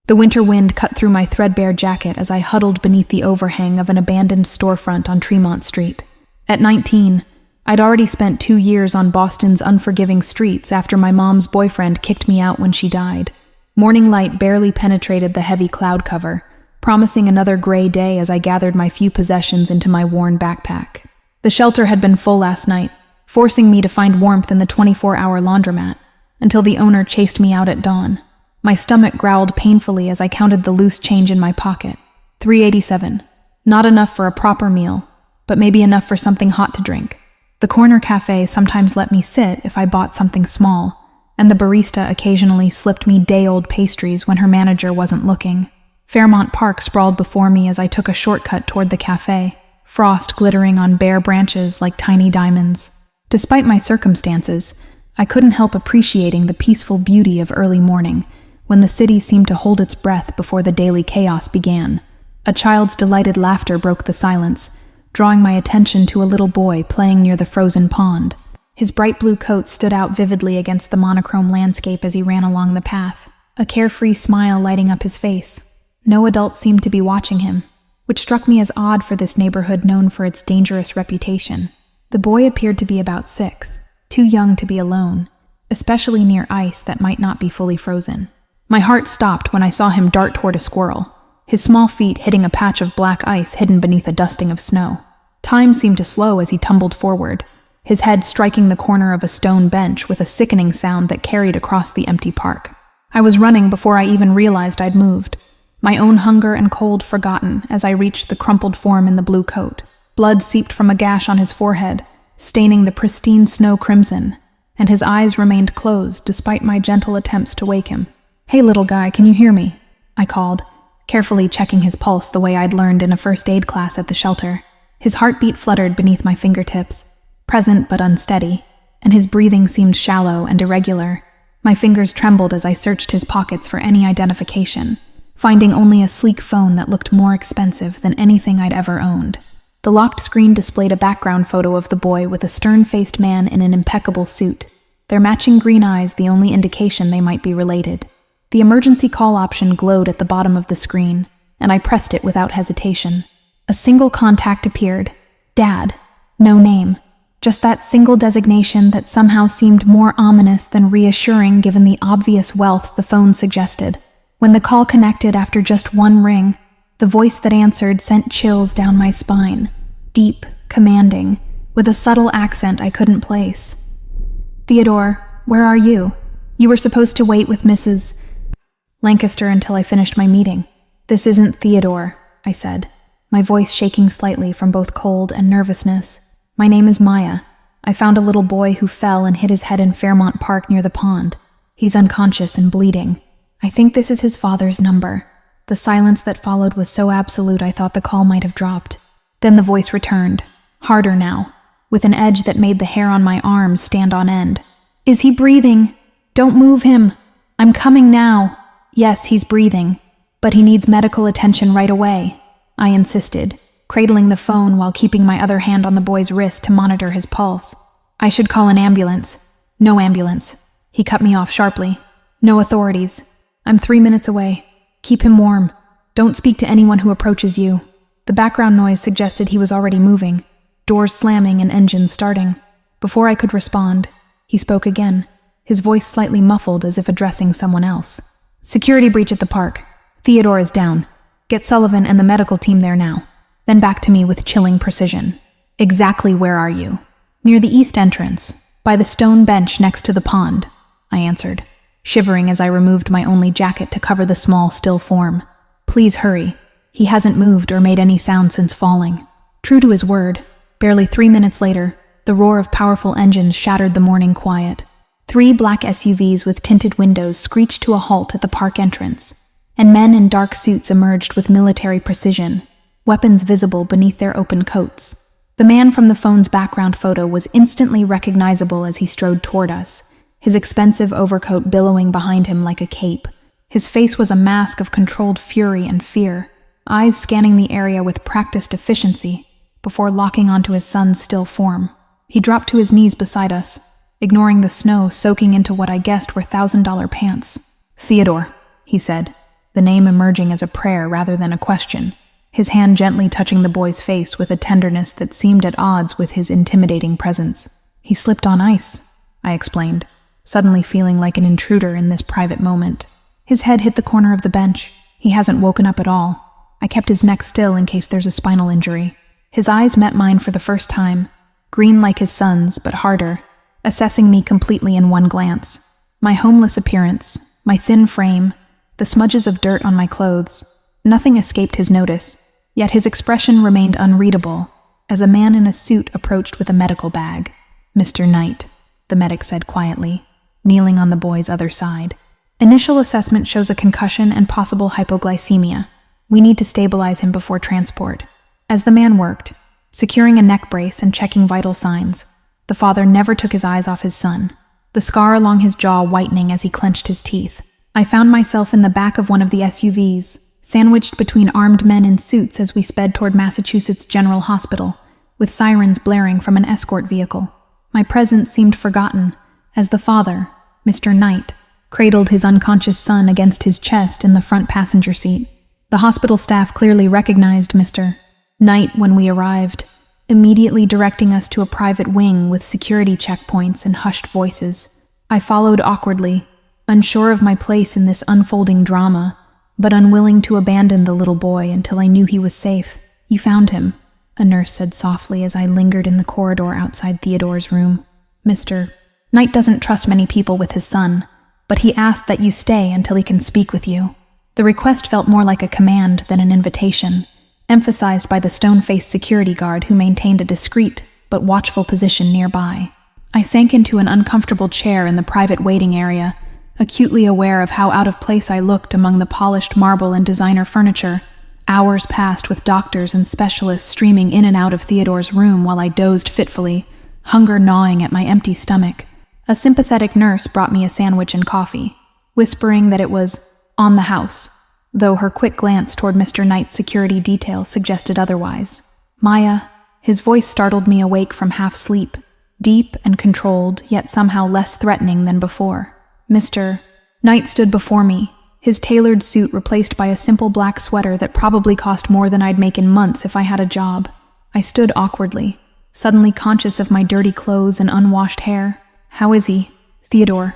The winter wind cut through my threadbare jacket as I huddled beneath the overhang of an abandoned storefront on Tremont Street. At 19, I'd already spent 2 years on Boston's unforgiving streets after my mom's boyfriend kicked me out when she died. Morning light barely penetrated the heavy cloud cover, promising another gray day as I gathered my few possessions into my worn backpack. The shelter had been full last night, forcing me to find warmth in the 24-hour laundromat, until the owner chased me out at dawn. My stomach growled painfully as I counted the loose change in my pocket. $3.87. Not enough for a proper meal, but maybe enough for something hot to drink. The corner cafe sometimes let me sit if I bought something small, and the barista occasionally slipped me day-old pastries when her manager wasn't looking. Fairmount Park sprawled before me as I took a shortcut toward the cafe, frost glittering on bare branches like tiny diamonds. Despite my circumstances, I couldn't help appreciating the peaceful beauty of early morning, when the city seemed to hold its breath before the daily chaos began. A child's delighted laughter broke the silence, drawing my attention to a little boy playing near the frozen pond. His bright blue coat stood out vividly against the monochrome landscape as he ran along the path, a carefree smile lighting up his face. No adult seemed to be watching him, which struck me as odd for this neighborhood known for its dangerous reputation. The boy appeared to be about 6, too young to be alone, especially near ice that might not be fully frozen. My heart stopped when I saw him dart toward a squirrel, his small feet hitting a patch of black ice hidden beneath a dusting of snow. Time seemed to slow as he tumbled forward, his head striking the corner of a stone bench with a sickening sound that carried across the empty park. I was running before I even realized I'd moved, my own hunger and cold forgotten as I reached the crumpled form in the blue coat. Blood seeped from a gash on his forehead, staining the pristine snow crimson, and his eyes remained closed despite my gentle attempts to wake him. "Hey, little guy, can you hear me?" I called, carefully checking his pulse the way I'd learned in a first aid class at the shelter. His heartbeat fluttered beneath my fingertips, present but unsteady, and his breathing seemed shallow and irregular. My fingers trembled as I searched his pockets for any identification, finding only a sleek phone that looked more expensive than anything I'd ever owned. The locked screen displayed a background photo of the boy with a stern-faced man in an impeccable suit, their matching green eyes the only indication they might be related. The emergency call option glowed at the bottom of the screen, and I pressed it without hesitation. A single contact appeared. Dad. No name. Just that single designation that somehow seemed more ominous than reassuring given the obvious wealth the phone suggested. When the call connected after just one ring, the voice that answered sent chills down my spine. Deep, commanding, with a subtle accent I couldn't place. "Theodore, where are you? You were supposed to wait with Mrs. Lancaster until I finished my meeting." "This isn't Theodore," I said, my voice shaking slightly from both cold and nervousness. "My name is Maya. I found a little boy who fell and hit his head in Fairmount Park near the pond. He's unconscious and bleeding. I think this is his father's number." The silence that followed was so absolute I thought the call might have dropped. Then the voice returned, harder now, with an edge that made the hair on my arms stand on end. "Is he breathing? Don't move him. I'm coming now." "Yes, he's breathing, but he needs medical attention right away," I insisted, cradling the phone while keeping my other hand on the boy's wrist to monitor his pulse. "I should call an ambulance." "No ambulance." He cut me off sharply. "No authorities. I'm 3 minutes away. Keep him warm. Don't speak to anyone who approaches you." The background noise suggested he was already moving, doors slamming and engines starting. Before I could respond, he spoke again, his voice slightly muffled as if addressing someone else. "Security breach at the park. Theodore is down. Get Sullivan and the medical team there now." Then back to me with chilling precision. "Exactly where are you?" "Near the east entrance, by the stone bench next to the pond," I answered, shivering as I removed my only jacket to cover the small, still form. "Please hurry. He hasn't moved or made any sound since falling." True to his word, barely 3 minutes later, the roar of powerful engines shattered the morning quiet. 3 black SUVs with tinted windows screeched to a halt at the park entrance, and men in dark suits emerged with military precision, weapons visible beneath their open coats. The man from the phone's background photo was instantly recognizable as he strode toward us, his expensive overcoat billowing behind him like a cape. His face was a mask of controlled fury and fear, eyes scanning the area with practiced efficiency before locking onto his son's still form. He dropped to his knees beside us, ignoring the snow soaking into what I guessed were $1,000 pants. "Theodore," he said, the name emerging as a prayer rather than a question, his hand gently touching the boy's face with a tenderness that seemed at odds with his intimidating presence. "He slipped on ice," I explained, suddenly feeling like an intruder in this private moment. "His head hit the corner of the bench. He hasn't woken up at all. I kept his neck still in case there's a spinal injury." His eyes met mine for the first time, green like his son's, but harder, assessing me completely in one glance. My homeless appearance, my thin frame, the smudges of dirt on my clothes, nothing escaped his notice, yet his expression remained unreadable as a man in a suit approached with a medical bag. "Mr. Knight," the medic said quietly, kneeling on the boy's other side. "Initial assessment shows a concussion and possible hypoglycemia. We need to stabilize him before transport." As the man worked, securing a neck brace and checking vital signs, the father never took his eyes off his son, the scar along his jaw whitening as he clenched his teeth. I found myself in the back of one of the SUVs, sandwiched between armed men in suits as we sped toward Massachusetts General Hospital, with sirens blaring from an escort vehicle. My presence seemed forgotten, as the father, Mr. Knight, cradled his unconscious son against his chest in the front passenger seat. The hospital staff clearly recognized Mr. Knight when we arrived, immediately directing us to a private wing with security checkpoints and hushed voices. I followed awkwardly, unsure of my place in this unfolding drama, but unwilling to abandon the little boy until I knew he was safe. "You found him," a nurse said softly as I lingered in the corridor outside Theodore's room. "Mr. Knight doesn't trust many people with his son, but he asked that you stay until he can speak with you." The request felt more like a command than an invitation, emphasized by the stone-faced security guard who maintained a discreet but watchful position nearby. I sank into an uncomfortable chair in the private waiting area, acutely aware of how out of place I looked among the polished marble and designer furniture. Hours passed with doctors and specialists streaming in and out of Theodore's room while I dozed fitfully, hunger gnawing at my empty stomach. A sympathetic nurse brought me a sandwich and coffee, whispering that it was on the house, though her quick glance toward Mr. Knight's security detail suggested otherwise. "Maya," his voice startled me awake from half-sleep, deep and controlled, yet somehow less threatening than before. Mr. Knight stood before me, his tailored suit replaced by a simple black sweater that probably cost more than I'd make in months if I had a job. I stood awkwardly, suddenly conscious of my dirty clothes and unwashed hair. "How is he? Theodore.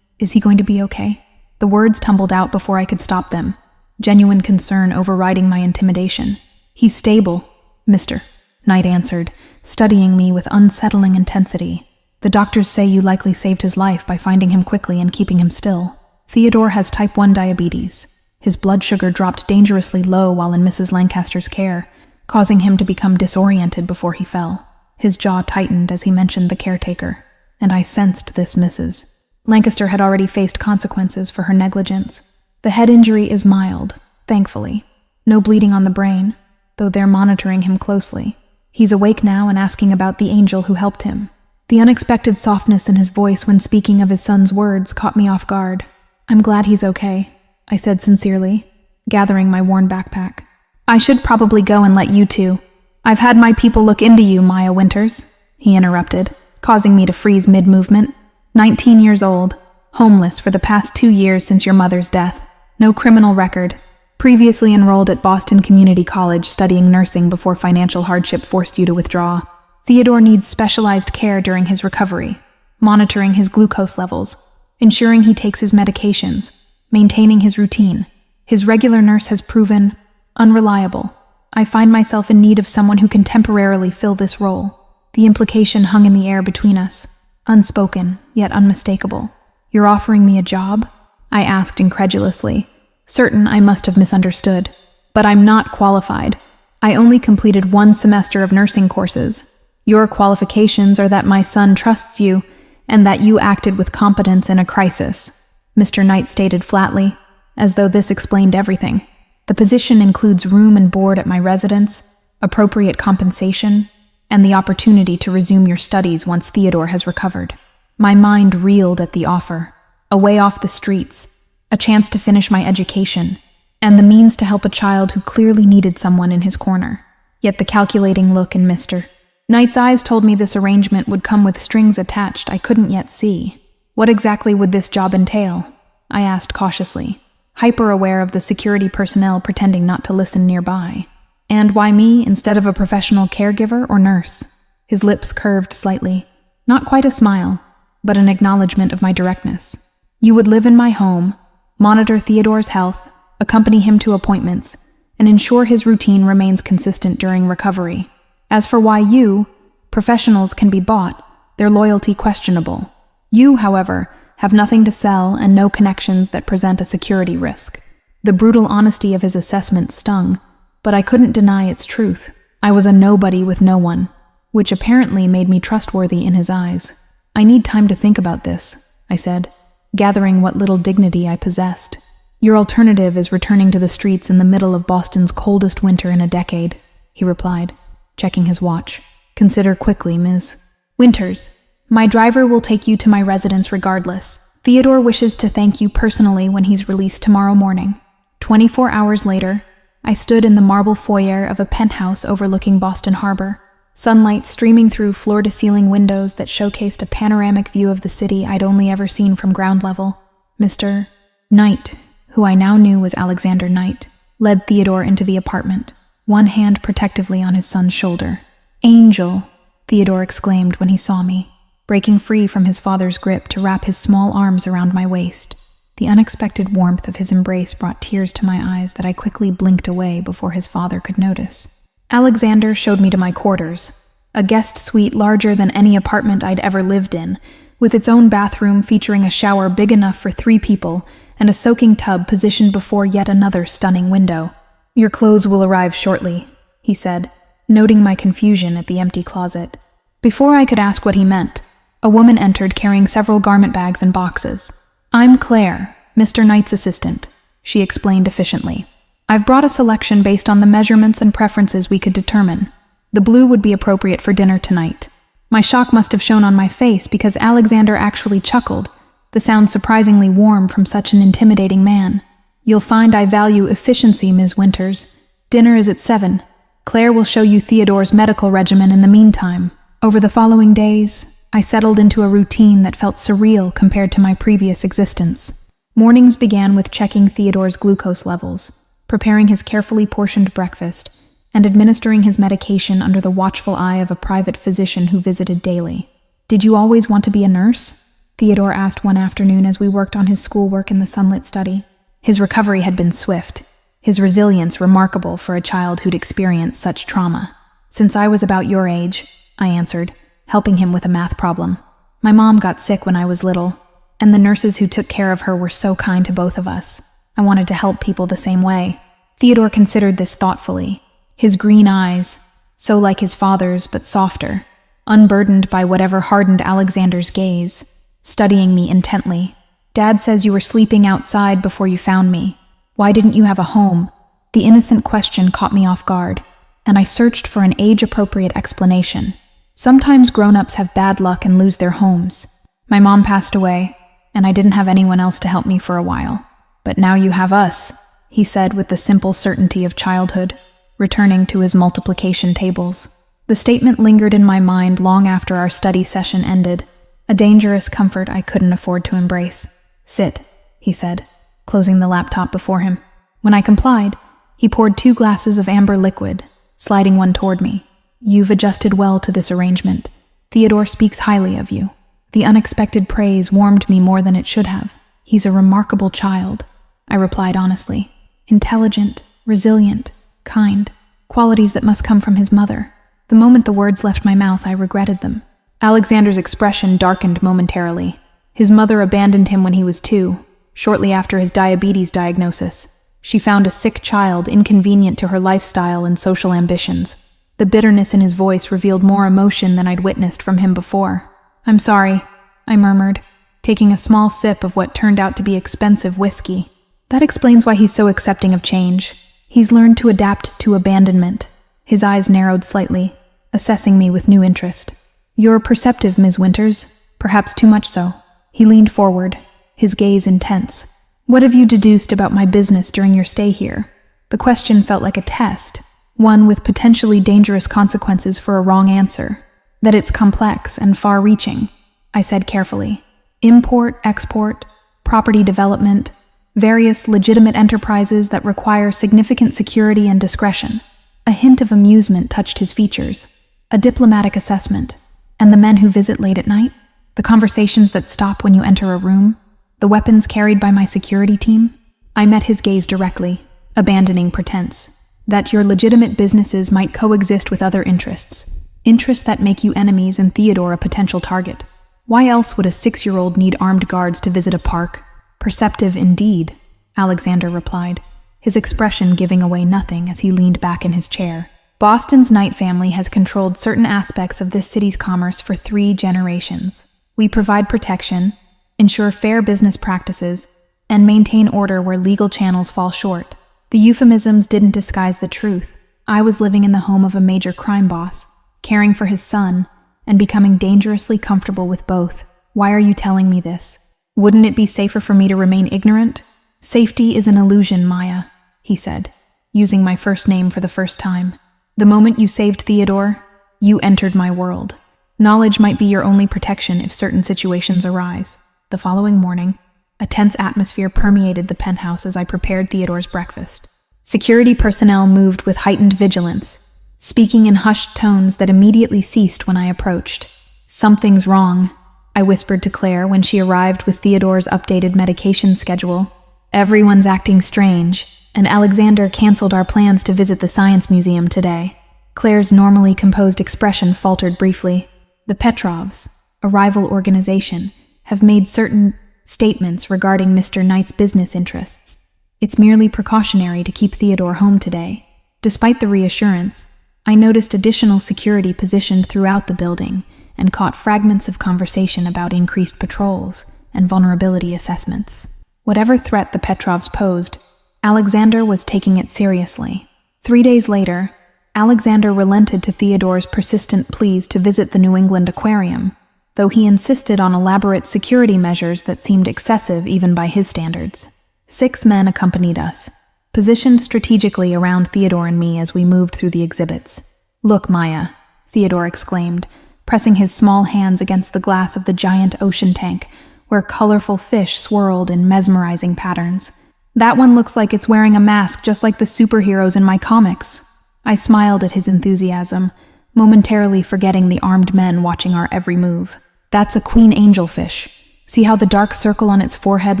Is he going to be okay?" The words tumbled out before I could stop them, genuine concern overriding my intimidation. "He's stable," Mr. Knight answered, studying me with unsettling intensity. "The doctors say you likely saved his life by finding him quickly and keeping him still. Theodore has type 1 diabetes. His blood sugar dropped dangerously low while in Mrs. Lancaster's care, causing him to become disoriented before he fell." His jaw tightened as he mentioned the caretaker, and I sensed this Mrs. Lancaster had already faced consequences for her negligence. "The head injury is mild, thankfully. No bleeding on the brain, though they're monitoring him closely. He's awake now and asking about the angel who helped him." The unexpected softness in his voice when speaking of his son's words caught me off guard. "I'm glad he's okay," I said sincerely, gathering my worn backpack. "I should probably go and let you two. I've had my people look into you, Maya Winters," he interrupted, causing me to freeze mid-movement. 19 years old, homeless for the past 2 years since your mother's death, no criminal record, previously enrolled at Boston Community College studying nursing before financial hardship forced you to withdraw. Theodore needs specialized care during his recovery, monitoring his glucose levels, ensuring he takes his medications, maintaining his routine. His regular nurse has proven unreliable. I find myself in need of someone who can temporarily fill this role. The implication hung in the air between us, unspoken, yet unmistakable. "You're offering me a job?" I asked incredulously, certain I must have misunderstood. "But I'm not qualified. I only completed 1 semester of nursing courses. Your qualifications are that my son trusts you and that you acted with competence in a crisis," Mr. Knight stated flatly, as though this explained everything. "The position includes room and board at my residence, appropriate compensation, and the opportunity to resume your studies once Theodore has recovered." My mind reeled at the offer. A way off the streets, a chance to finish my education, and the means to help a child who clearly needed someone in his corner. Yet the calculating look in Mr. Knight's eyes told me this arrangement would come with strings attached I couldn't yet see. "What exactly would this job entail?" I asked cautiously. hyper-aware of the security personnel pretending not to listen nearby. And why me instead of a professional caregiver or nurse? His lips curved slightly. Not quite a smile, but an acknowledgement of my directness. You would live in my home, monitor Theodore's health, accompany him to appointments, and ensure his routine remains consistent during recovery. As for why you, professionals can be bought, their loyalty questionable. You, however, have nothing to sell and no connections that present a security risk. The brutal honesty of his assessment stung, but I couldn't deny its truth. I was a nobody with no one, which apparently made me trustworthy in his eyes. I need time to think about this, I said, gathering what little dignity I possessed. Your alternative is returning to the streets in the middle of Boston's coldest winter in a decade, he replied, checking his watch. Consider quickly, Ms. Winters. My driver will take you to my residence regardless. Theodore wishes to thank you personally when he's released tomorrow morning. 24 hours later, I stood in the marble foyer of a penthouse overlooking Boston Harbor, sunlight streaming through floor-to-ceiling windows that showcased a panoramic view of the city I'd only ever seen from ground level. Mr. Knight, who I now knew was Alexander Knight, led Theodore into the apartment, one hand protectively on his son's shoulder. Angel, Theodore exclaimed when he saw me, breaking free from his father's grip to wrap his small arms around my waist. The unexpected warmth of his embrace brought tears to my eyes that I quickly blinked away before his father could notice. Alexander showed me to my quarters, a guest suite larger than any apartment I'd ever lived in, with its own bathroom featuring a shower big enough for 3 people and a soaking tub positioned before yet another stunning window. Your clothes will arrive shortly, he said, noting my confusion at the empty closet. Before I could ask what he meant, a woman entered carrying several garment bags and boxes. I'm Claire, Mr. Knight's assistant, she explained efficiently. I've brought a selection based on the measurements and preferences we could determine. The blue would be appropriate for dinner tonight. My shock must have shown on my face because Alexander actually chuckled, the sound surprisingly warm from such an intimidating man. You'll find I value efficiency, Ms. Winters. Dinner is at 7. Claire will show you Theodore's medical regimen in the meantime. Over the following days, I settled into a routine that felt surreal compared to my previous existence. Mornings began with checking Theodore's glucose levels, preparing his carefully portioned breakfast, and administering his medication under the watchful eye of a private physician who visited daily. Did you always want to be a nurse? Theodore asked one afternoon as we worked on his schoolwork in the sunlit study. His recovery had been swift, his resilience remarkable for a child who'd experienced such trauma. Since I was about your age, I answered, helping him with a math problem. My mom got sick when I was little, and the nurses who took care of her were so kind to both of us. I wanted to help people the same way. Theodore considered this thoughtfully, his green eyes, so like his father's but softer, unburdened by whatever hardened Alexander's gaze, studying me intently. Dad says you were sleeping outside before you found me. Why didn't you have a home? The innocent question caught me off guard, and I searched for an age-appropriate explanation. Sometimes grown-ups have bad luck and lose their homes. My mom passed away, and I didn't have anyone else to help me for a while. But now you have us, he said with the simple certainty of childhood, returning to his multiplication tables. The statement lingered in my mind long after our study session ended, a dangerous comfort I couldn't afford to embrace. Sit, he said, closing the laptop before him. When I complied, he poured 2 glasses of amber liquid, sliding one toward me. You've adjusted well to this arrangement. Theodore speaks highly of you. The unexpected praise warmed me more than it should have. He's a remarkable child, I replied honestly. Intelligent, resilient, kind, qualities that must come from his mother. The moment the words left my mouth, I regretted them. Alexander's expression darkened momentarily. His mother abandoned him when he was 2, shortly after his diabetes diagnosis. She found a sick child inconvenient to her lifestyle and social ambitions. The bitterness in his voice revealed more emotion than I'd witnessed from him before. I'm sorry, I murmured, taking a small sip of what turned out to be expensive whiskey. That explains why he's so accepting of change. He's learned to adapt to abandonment. His eyes narrowed slightly, assessing me with new interest. You're perceptive, Ms. Winters, perhaps too much so. He leaned forward, his gaze intense. What have you deduced about my business during your stay here? The question felt like a test, one with potentially dangerous consequences for a wrong answer. That it's complex and far-reaching, I said carefully. Import, export, property development, various legitimate enterprises that require significant security and discretion. A hint of amusement touched his features, a diplomatic assessment. And the men who visit late at night? The conversations that stop when you enter a room? The weapons carried by my security team? I met his gaze directly, abandoning pretense. That your legitimate businesses might coexist with other interests. Interests that make you enemies and Theodore a potential target. Why else would a 6-year-old need armed guards to visit a park? Perceptive indeed, Alexander replied, his expression giving away nothing as he leaned back in his chair. Boston's Knight family has controlled certain aspects of this city's commerce for 3 generations. We provide protection, ensure fair business practices, and maintain order where legal channels fall short. The euphemisms didn't disguise the truth. I was living in the home of a major crime boss, caring for his son, and becoming dangerously comfortable with both. Why are you telling me this? Wouldn't it be safer for me to remain ignorant? Safety is an illusion, Maya, he said, using my first name for the first time. The moment you saved Theodore, you entered my world. Knowledge might be your only protection if certain situations arise. The following morning, a tense atmosphere permeated the penthouse as I prepared Theodore's breakfast. Security personnel moved with heightened vigilance, speaking in hushed tones that immediately ceased when I approached. Something's wrong, I whispered to Claire when she arrived with Theodore's updated medication schedule. Everyone's acting strange, and Alexander canceled our plans to visit the Science Museum today. Claire's normally composed expression faltered briefly. The Petrovs, a rival organization, have made certain statements regarding Mr. Knight's business interests. It's merely precautionary to keep Theodore home today. Despite the reassurance, I noticed additional security positioned throughout the building and caught fragments of conversation about increased patrols and vulnerability assessments. Whatever threat the Petrovs posed, Alexander was taking it seriously. 3 days later, Alexander relented to Theodore's persistent pleas to visit the New England Aquarium, though he insisted on elaborate security measures that seemed excessive even by his standards. 6 men accompanied us, positioned strategically around Theodore and me as we moved through the exhibits. "Look, Maya," Theodore exclaimed, pressing his small hands against the glass of the giant ocean tank, where colorful fish swirled in mesmerizing patterns. "That one looks like it's wearing a mask just like the superheroes in my comics." I smiled at his enthusiasm, momentarily forgetting the armed men watching our every move. "That's a queen angelfish. See how the dark circle on its forehead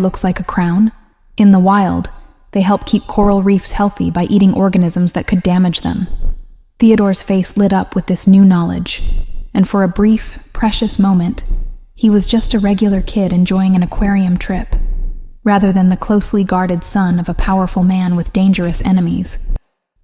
looks like a crown? In the wild, they help keep coral reefs healthy by eating organisms that could damage them." Theodore's face lit up with this new knowledge, and for a brief, precious moment, he was just a regular kid enjoying an aquarium trip, rather than the closely guarded son of a powerful man with dangerous enemies.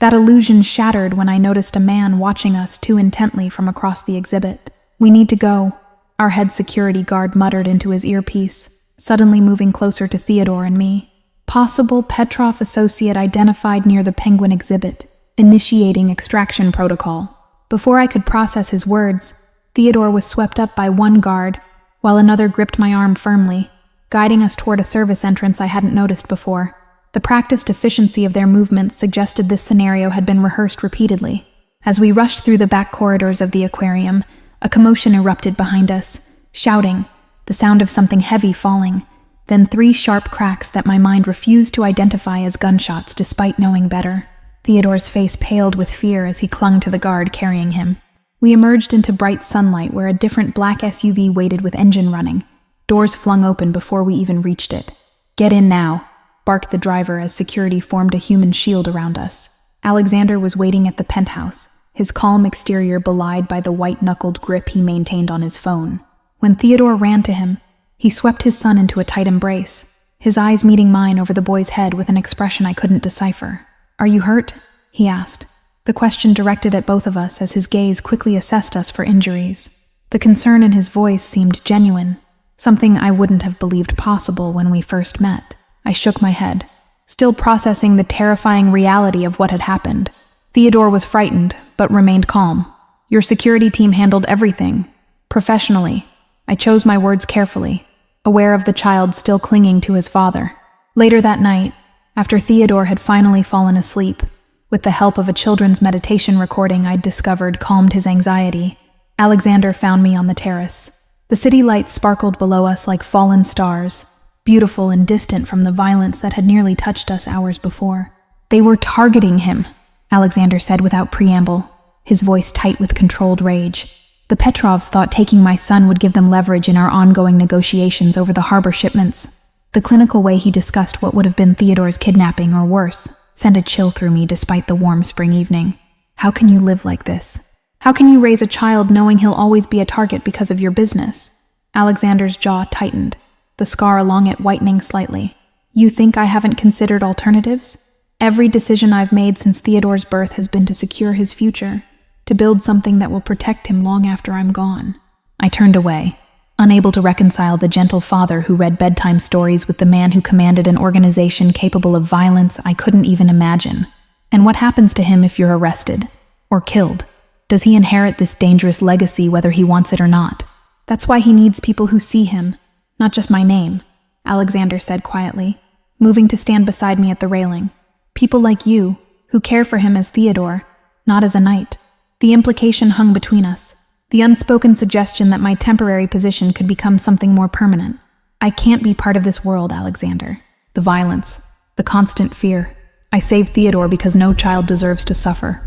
That illusion shattered when I noticed a man watching us too intently from across the exhibit. "We need to go," our head security guard muttered into his earpiece, suddenly moving closer to Theodore and me. Possible Petrov associate identified near the penguin exhibit, initiating extraction protocol. Before I could process his words, Theodore was swept up by one guard, while another gripped my arm firmly, guiding us toward a service entrance I hadn't noticed before. The practiced efficiency of their movements suggested this scenario had been rehearsed repeatedly. As we rushed through the back corridors of the aquarium, a commotion erupted behind us, shouting, the sound of something heavy falling, then 3 sharp cracks that my mind refused to identify as gunshots despite knowing better. Theodore's face paled with fear as he clung to the guard carrying him. We emerged into bright sunlight where a different black SUV waited with engine running, doors flung open before we even reached it. "Get in now," barked the driver as security formed a human shield around us. Alexander was waiting at the penthouse, his calm exterior belied by the white-knuckled grip he maintained on his phone. When Theodore ran to him, he swept his son into a tight embrace, his eyes meeting mine over the boy's head with an expression I couldn't decipher. "Are you hurt?" he asked, the question directed at both of us as his gaze quickly assessed us for injuries. The concern in his voice seemed genuine, something I wouldn't have believed possible when we first met. I shook my head, still processing the terrifying reality of what had happened. Theodore was frightened, but remained calm. "Your security team handled everything. Professionally." I chose my words carefully, aware of the child still clinging to his father. Later that night, after Theodore had finally fallen asleep, with the help of a children's meditation recording I'd discovered calmed his anxiety, Alexander found me on the terrace. The city lights sparkled below us like fallen stars, beautiful and distant from the violence that had nearly touched us hours before. They were targeting him, Alexander said without preamble, his voice tight with controlled rage. The Petrovs thought taking my son would give them leverage in our ongoing negotiations over the harbor shipments. The clinical way he discussed what would have been Theodore's kidnapping or worse sent a chill through me despite the warm spring evening. How can you live like this? How can you raise a child knowing he'll always be a target because of your business? Alexander's jaw tightened, the scar along it whitening slightly. You think I haven't considered alternatives? Every decision I've made since Theodore's birth has been to secure his future, to build something that will protect him long after I'm gone. I turned away, unable to reconcile the gentle father who read bedtime stories with the man who commanded an organization capable of violence I couldn't even imagine. And what happens to him if you're arrested or killed? Does he inherit this dangerous legacy whether he wants it or not? That's why he needs people who see him, not just my name, Alexander said quietly, moving to stand beside me at the railing. People like you, who care for him as Theodore, not as a knight. The implication hung between us, the unspoken suggestion that my temporary position could become something more permanent. I can't be part of this world, Alexander. The violence, the constant fear. I saved Theodore because no child deserves to suffer,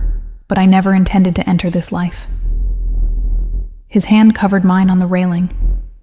but I never intended to enter this life. His hand covered mine on the railing,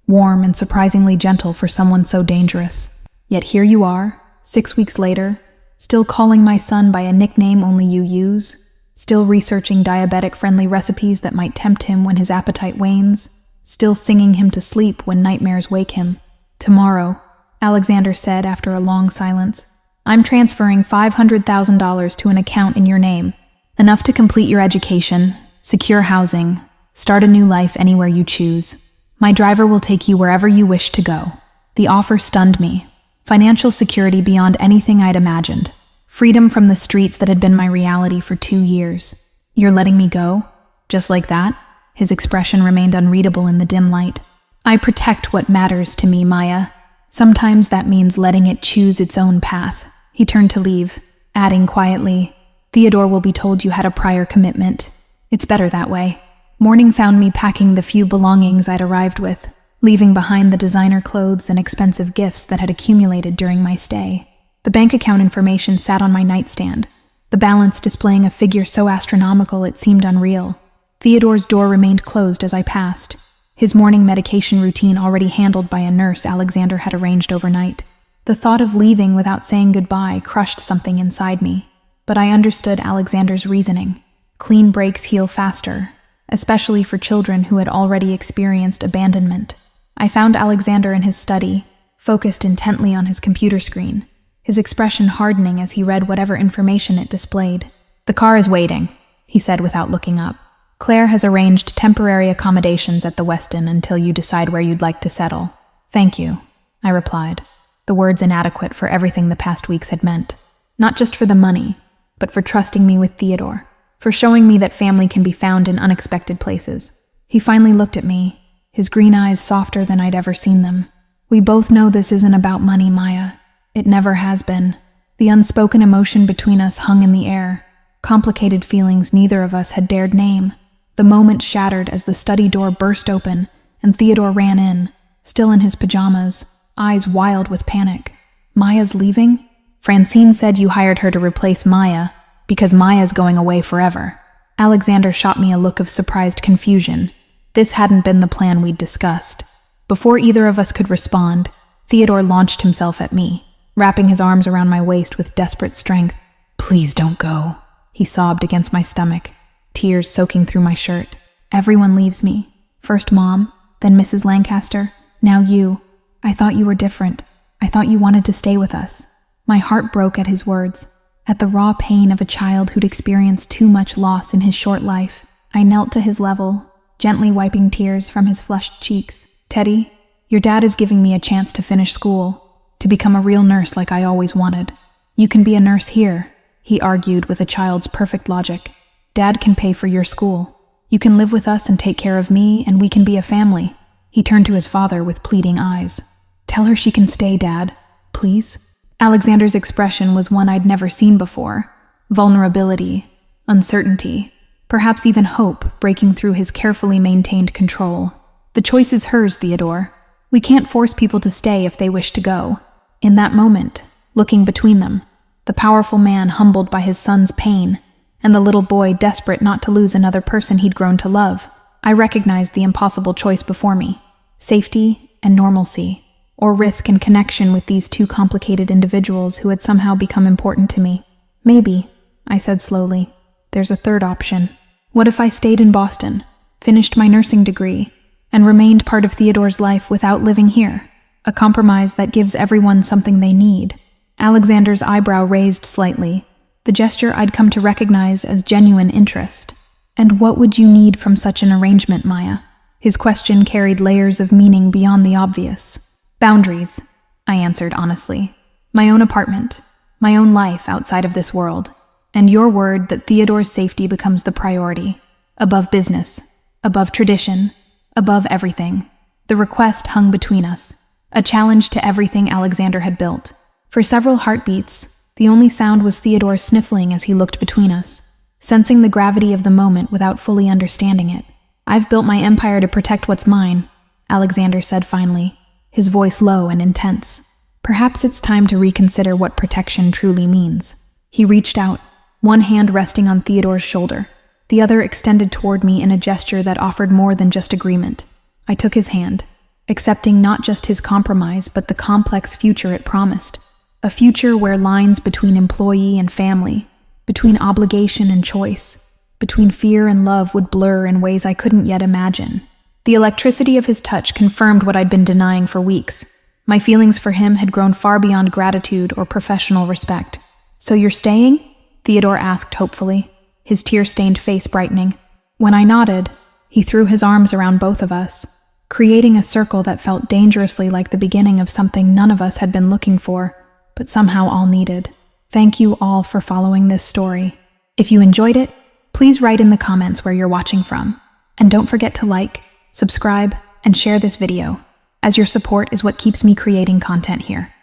warm and surprisingly gentle for someone so dangerous. Yet here you are, 6 weeks later, still calling my son by a nickname only you use, still researching diabetic-friendly recipes that might tempt him when his appetite wanes, still singing him to sleep when nightmares wake him. Tomorrow, Alexander said after a long silence, I'm transferring $500,000 to an account in your name, enough to complete your education, secure housing, start a new life anywhere you choose. My driver will take you wherever you wish to go. The offer stunned me. Financial security beyond anything I'd imagined. Freedom from the streets that had been my reality for 2 years. You're letting me go? Just like that? His expression remained unreadable in the dim light. I protect what matters to me, Maya. Sometimes that means letting it choose its own path. He turned to leave, adding quietly, Theodore will be told you had a prior commitment. It's better that way. Morning found me packing the few belongings I'd arrived with, leaving behind the designer clothes and expensive gifts that had accumulated during my stay. The bank account information sat on my nightstand, the balance displaying a figure so astronomical it seemed unreal. Theodore's door remained closed as I passed, his morning medication routine already handled by a nurse Alexander had arranged overnight. The thought of leaving without saying goodbye crushed something inside me, but I understood Alexander's reasoning. Clean breaks heal faster, especially for children who had already experienced abandonment. I found Alexander in his study, focused intently on his computer screen, his expression hardening as he read whatever information it displayed. The car is waiting, he said without looking up. Claire has arranged temporary accommodations at the Westin until you decide where you'd like to settle. Thank you, I replied, the words inadequate for everything the past weeks had meant. Not just for the money, but for trusting me with Theodore, for showing me that family can be found in unexpected places. He finally looked at me, his green eyes softer than I'd ever seen them. We both know this isn't about money, Maya. It never has been. The unspoken emotion between us hung in the air, complicated feelings neither of us had dared name. The moment shattered as the study door burst open and Theodore ran in, still in his pajamas, eyes wild with panic. Maya's leaving? Francine said you hired her to replace Maya because Maya's going away forever. Alexander shot me a look of surprised confusion. This hadn't been the plan we'd discussed. Before either of us could respond, Theodore launched himself at me, wrapping his arms around my waist with desperate strength. Please don't go, he sobbed against my stomach, tears soaking through my shirt. Everyone leaves me. First Mom, then Mrs. Lancaster, now you. I thought you were different. I thought you wanted to stay with us. My heart broke at his words, at the raw pain of a child who'd experienced too much loss in his short life. I knelt to his level, gently wiping tears from his flushed cheeks. Teddy, your dad is giving me a chance to finish school, to become a real nurse like I always wanted. You can be a nurse here, he argued with a child's perfect logic. Dad can pay for your school. You can live with us and take care of me, and we can be a family. He turned to his father with pleading eyes. Tell her she can stay, Dad. Please? Alexander's expression was one I'd never seen before. Vulnerability, uncertainty, perhaps even hope breaking through his carefully maintained control. The choice is hers, Theodore. We can't force people to stay if they wish to go. In that moment, looking between them, the powerful man humbled by his son's pain, and the little boy desperate not to lose another person he'd grown to love, I recognized the impossible choice before me: safety and normalcy, or risk and connection with these two complicated individuals who had somehow become important to me. Maybe, I said slowly, there's a third option. What if I stayed in Boston, finished my nursing degree, and remained part of Theodore's life without living here? A compromise that gives everyone something they need. Alexander's eyebrow raised slightly, the gesture I'd come to recognize as genuine interest. And what would you need from such an arrangement, Maya? His question carried layers of meaning beyond the obvious. Boundaries, I answered honestly. My own apartment, my own life outside of this world, and your word that Theodore's safety becomes the priority, above business, above tradition, above everything. The request hung between us, a challenge to everything Alexander had built. For several heartbeats, the only sound was Theodore sniffling as he looked between us, sensing the gravity of the moment without fully understanding it. I've built my empire to protect what's mine, Alexander said finally, his voice low and intense. Perhaps it's time to reconsider what protection truly means. He reached out, one hand resting on Theodore's shoulder, the other extended toward me in a gesture that offered more than just agreement. I took his hand, accepting not just his compromise but the complex future it promised. A future where lines between employee and family, between obligation and choice, between fear and love would blur in ways I couldn't yet imagine. The electricity of his touch confirmed what I'd been denying for weeks. My feelings for him had grown far beyond gratitude or professional respect. "So you're staying?" Theodore asked hopefully, his tear-stained face brightening. When I nodded, he threw his arms around both of us, creating a circle that felt dangerously like the beginning of something none of us had been looking for, but somehow all needed. Thank you all for following this story. If you enjoyed it, please write in the comments where you're watching from. And don't forget to like, subscribe, and share this video, as your support is what keeps me creating content here.